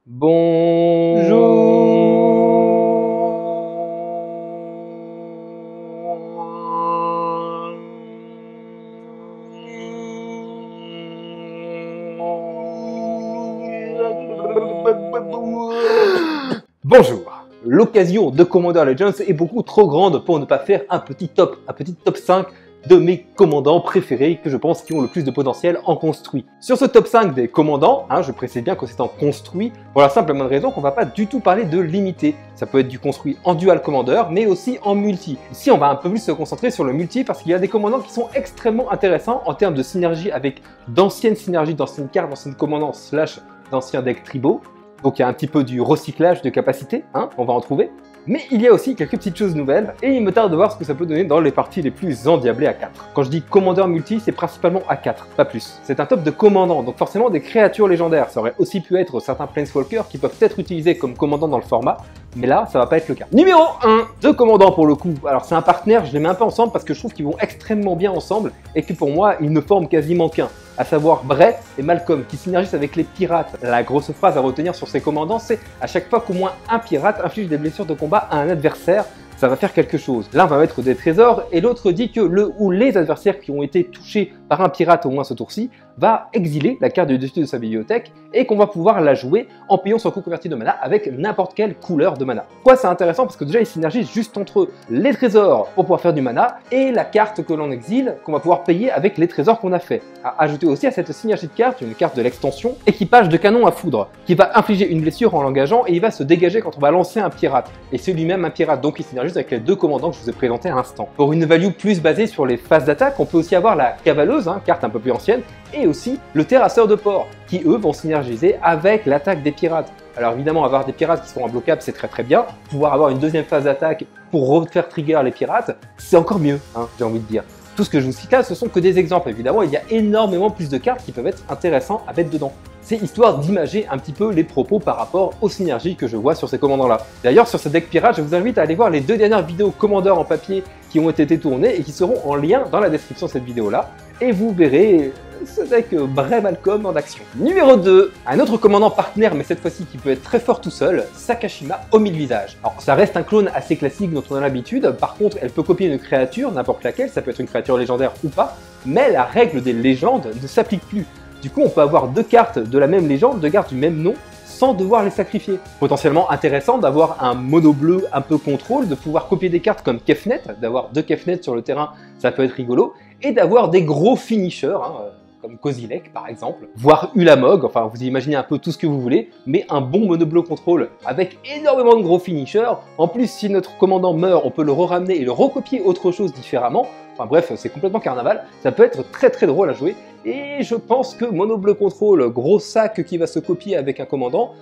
Bonjour. L'occasion de Commander Legends est beaucoup trop grande pour ne pas faire un petit top 5 de mes commandants préférés que je pense qui ont le plus de potentiel en construit. Sur ce top 5 des commandants, je précise bien que c'est en construit, pour la simple et bonne raison qu'on va pas du tout parler de limité. Ça peut être du construit en dual commander, mais aussi en multi. Ici, on va un peu plus se concentrer sur le multi parce qu'il y a des commandants qui sont extrêmement intéressants en termes de synergie avec d'anciennes synergies, d'anciennes cartes, d'anciennes commandants / d'anciens decks tribaux. Donc il y a un petit peu du recyclage de capacité, on va en trouver. Mais il y a aussi quelques petites choses nouvelles, et il me tarde de voir ce que ça peut donner dans les parties les plus endiablées à 4. Quand je dis commandeur multi, c'est principalement à 4, pas plus. C'est un top de commandants, donc forcément des créatures légendaires. Ça aurait aussi pu être certains Planeswalkers qui peuvent être utilisés comme commandants dans le format, mais là, ça va pas être le cas. Numéro 1, deux commandants pour le coup. Alors c'est un partenaire, je les mets un peu ensemble parce que je trouve qu'ils vont extrêmement bien ensemble, et que pour moi, ils ne forment quasiment qu'un. À savoir Bray et Malcolm, qui synergisent avec les pirates. La grosse phrase à retenir sur ces commandants, c'est à chaque fois qu'au moins un pirate inflige des blessures de combat à un adversaire, ça va faire quelque chose. L'un va mettre des trésors et l'autre dit que le ou les adversaires qui ont été touchés par un pirate au moins ce tour-ci va exiler la carte du dessus de sa bibliothèque et qu'on va pouvoir la jouer en payant son coût converti de mana avec n'importe quelle couleur de mana. Pourquoi c'est intéressant? Parce que déjà ils synergisent juste entre les trésors pour pouvoir faire du mana et la carte que l'on exile qu'on va pouvoir payer avec les trésors qu'on a fait. À ajouter aussi à cette synergie de cartes une carte de l'extension équipage de canon à foudre qui va infliger une blessure en l'engageant et il va se dégager quand on va lancer un pirate. Et c'est lui-même un pirate, donc il synergise avec les deux commandants que je vous ai présentés à l'instant. Pour une value plus basée sur les phases d'attaque, on peut aussi avoir la cavaleuse, carte un peu plus ancienne, et aussi le terrasseur de port, qui eux vont synergiser avec l'attaque des pirates. Alors évidemment, avoir des pirates qui sont imbloquables, c'est très bien. Pouvoir avoir une deuxième phase d'attaque pour refaire trigger les pirates, c'est encore mieux, j'ai envie de dire. Tout ce que je vous cite là, ce sont que des exemples. Évidemment, il y a énormément plus de cartes qui peuvent être intéressantes à mettre dedans. C'est histoire d'imager un petit peu les propos par rapport aux synergies que je vois sur ces commandants-là. D'ailleurs, sur ce deck pirate, je vous invite à aller voir les deux dernières vidéos commandeurs en papier qui ont été tournées et qui seront en lien dans la description de cette vidéo-là. Et vous verrez ce deck Bray Malcolm en action. Numéro 2, un autre commandant partenaire, mais cette fois-ci qui peut être très fort tout seul, Sakashima au 1000 visages. Alors ça reste un clone assez classique dont on a l'habitude, par contre elle peut copier une créature, n'importe laquelle, ça peut être une créature légendaire ou pas, mais la règle des légendes ne s'applique plus. Du coup on peut avoir deux cartes de la même légende, deux cartes du même nom, sans devoir les sacrifier. Potentiellement intéressant d'avoir un mono bleu un peu contrôle, de pouvoir copier des cartes comme Kefnet, d'avoir deux Kefnet sur le terrain, ça peut être rigolo, et d'avoir des gros finishers, comme Kozilek par exemple, voire Ulamog, enfin vous imaginez un peu tout ce que vous voulez, mais un bon mono-bleu contrôle avec énormément de gros finishers. En plus, si notre commandant meurt, on peut le re-ramener et le recopier autre chose différemment. Enfin bref, c'est complètement carnaval, ça peut être très drôle à jouer, et je pense que mono-bleu contrôle, gros sac qui va se copier avec un commandant,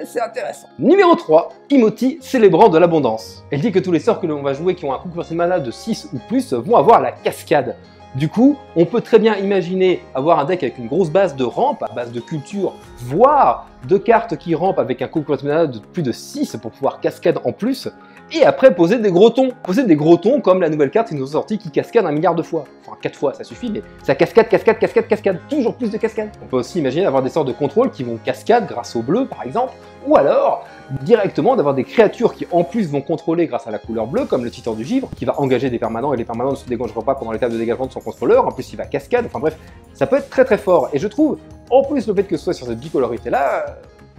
c'est intéressant. Numéro 3, Imoti, célébrant de l'abondance. Elle dit que tous les sorts que l'on va jouer qui ont un coût converti de mana de 6 ou plus vont avoir la cascade. Du coup, on peut très bien imaginer avoir un deck avec une grosse base de rampe, à base de culture, voire deux cartes qui rampent avec un coût converti de mana de plus de 6 pour pouvoir cascade en plus, et après poser des gros tons. Poser des gros tons comme la nouvelle carte qui nous a sorti qui cascade 1 milliard de fois. Enfin 4 fois ça suffit, mais ça cascade, toujours plus de cascade. On peut aussi imaginer avoir des sorts de contrôle qui vont cascade grâce au bleu par exemple, ou alors directement d'avoir des créatures qui en plus vont contrôler grâce à la couleur bleue, comme le Titan du Givre, qui va engager des permanents et les permanents ne se dégageront pas pendant l'étape de dégagement de son contrôleur, en plus il va cascade, enfin bref, ça peut être très fort. Et je trouve, en plus le fait que ce soit sur cette bicolorité là,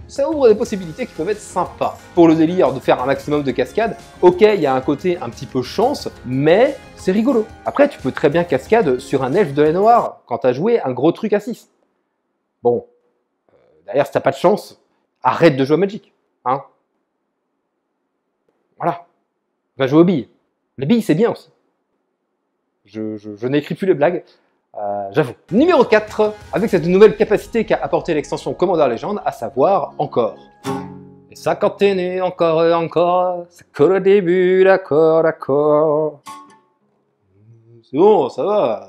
ça ouvre des possibilités qui peuvent être sympas. Pour le délire de faire un maximum de cascades, ok, il y a un côté un petit peu chance, mais c'est rigolo. Après, tu peux très bien cascade sur un elfe de la noire quand t'as joué un gros truc à 6. Bon, d'ailleurs, si t'as pas de chance, arrête de jouer à Magic. Voilà. Va jouer aux billes. Les billes, c'est bien aussi. Je n'écris plus les blagues. J'avoue. Numéro 4, avec cette nouvelle capacité qu'a apporté l'extension Commander Legends, à savoir encore. Et ça, quand t'es né, encore et encore, c'est que le début, d'accord. C'est bon, ça va.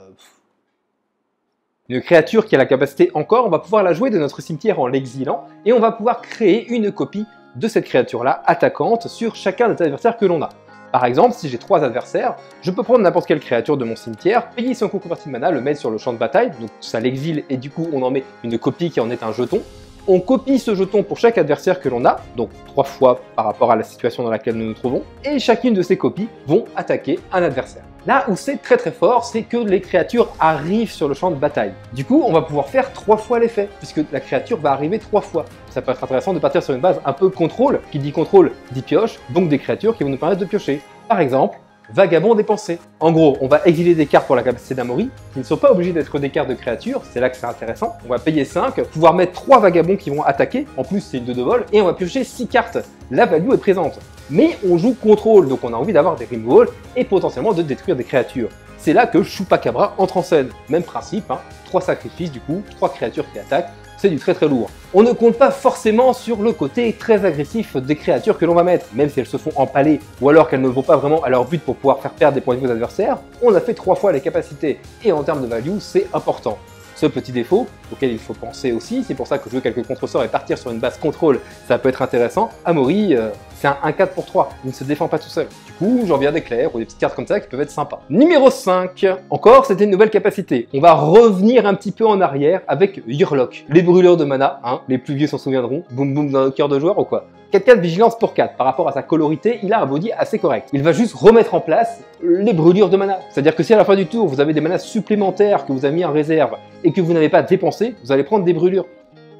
Une créature qui a la capacité encore, on va pouvoir la jouer de notre cimetière en l'exilant, et on va pouvoir créer une copie de cette créature-là, attaquante, sur chacun des adversaires que l'on a. Par exemple, si j'ai 3 adversaires, je peux prendre n'importe quelle créature de mon cimetière, payer son coût converti de mana, le mettre sur le champ de bataille, donc ça l'exile et du coup on en met une copie qui en est un jeton, On copie ce jeton pour chaque adversaire que l'on a, donc 3 fois par rapport à la situation dans laquelle nous nous trouvons, et chacune de ces copies vont attaquer un adversaire. Là où c'est très fort, c'est que les créatures arrivent sur le champ de bataille. Du coup, on va pouvoir faire 3 fois l'effet, puisque la créature va arriver 3 fois. Ça peut être intéressant de partir sur une base un peu contrôle, qui dit contrôle dit pioche, donc des créatures qui vont nous permettre de piocher. Par exemple, Vagabond dépensé. En gros, on va exiler des cartes pour la capacité d'Amaury, qui ne sont pas obligées d'être des cartes de créatures, c'est là que c'est intéressant. On va payer 5, pouvoir mettre 3 vagabonds qui vont attaquer, en plus c'est une 2 de vol, et on va piocher 6 cartes. La value est présente. Mais on joue contrôle, donc on a envie d'avoir des removal et potentiellement de détruire des créatures. C'est là que Chupacabra entre en scène. Même principe, 3 sacrifices du coup, 3 créatures qui attaquent, c'est du très lourd. On ne compte pas forcément sur le côté très agressif des créatures que l'on va mettre, même si elles se font empaler ou alors qu'elles ne vont pas vraiment à leur but pour pouvoir faire perdre des points de vie aux adversaires, on a fait 3 fois les capacités et en termes de value, c'est important. Ce petit défaut, auquel il faut penser aussi, c'est pour ça que jouer quelques contre-sorts et partir sur une base contrôle, ça peut être intéressant. Amaury, c'est un 1-4 pour 3, il ne se défend pas tout seul. Du coup, j'en viens d'éclairs ou des petites cartes comme ça qui peuvent être sympas. Numéro 5, encore, c'était une nouvelle capacité. On va revenir un petit peu en arrière avec Yurlok. Les brûleurs de mana, les plus vieux s'en souviendront, boum boum dans le cœur de joueur ou quoi. 4-4 vigilance pour 4, par rapport à sa colorité, il a un body assez correct. Il va juste remettre en place les brûlures de mana. C'est-à-dire que si à la fin du tour, vous avez des manas supplémentaires que vous avez mis en réserve et que vous n'avez pas dépensé, vous allez prendre des brûlures.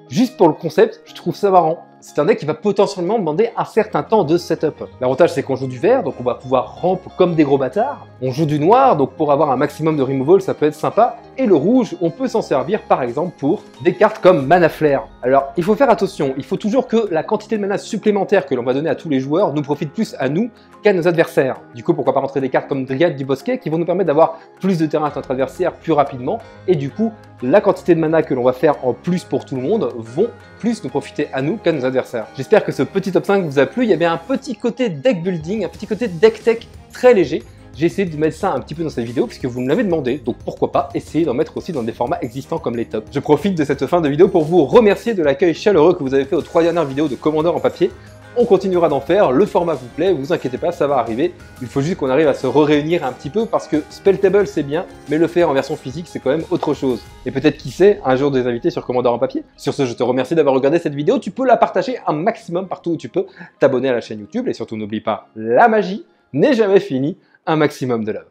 Juste pour le concept, je trouve ça marrant. C'est un deck qui va potentiellement demander un certain temps de setup. L'avantage c'est qu'on joue du vert, donc on va pouvoir ramp comme des gros bâtards. On joue du noir, donc pour avoir un maximum de removal, ça peut être sympa. Et le rouge, on peut s'en servir par exemple pour des cartes comme Mana Flare. Alors il faut faire attention, il faut toujours que la quantité de mana supplémentaire que l'on va donner à tous les joueurs nous profite plus à nous qu'à nos adversaires. Du coup, pourquoi pas rentrer des cartes comme Dryad du Bosquet qui vont nous permettre d'avoir plus de terrain à notre adversaire plus rapidement. Et du coup, la quantité de mana que l'on va faire en plus pour tout le monde vont plus nous profiter à nous qu'à nos adversaires. J'espère que ce petit top 5 vous a plu. Il y avait un petit côté deck building, un petit côté deck tech très léger. J'ai essayé de mettre ça un petit peu dans cette vidéo puisque vous me l'avez demandé, donc pourquoi pas essayer d'en mettre aussi dans des formats existants comme les tops. Je profite de cette fin de vidéo pour vous remercier de l'accueil chaleureux que vous avez fait aux 3 dernières vidéos de Commander en papier. On continuera d'en faire, le format vous plaît, vous inquiétez pas, ça va arriver. Il faut juste qu'on arrive à se réunir un petit peu parce que Spelltable c'est bien, mais le faire en version physique c'est quand même autre chose. Et peut-être qui sait, un jour des invités sur Commander en papier. Sur ce, je te remercie d'avoir regardé cette vidéo, tu peux la partager un maximum partout où tu peux, t'abonner à la chaîne YouTube et surtout n'oublie pas, la magie n'est jamais finie, un maximum de love.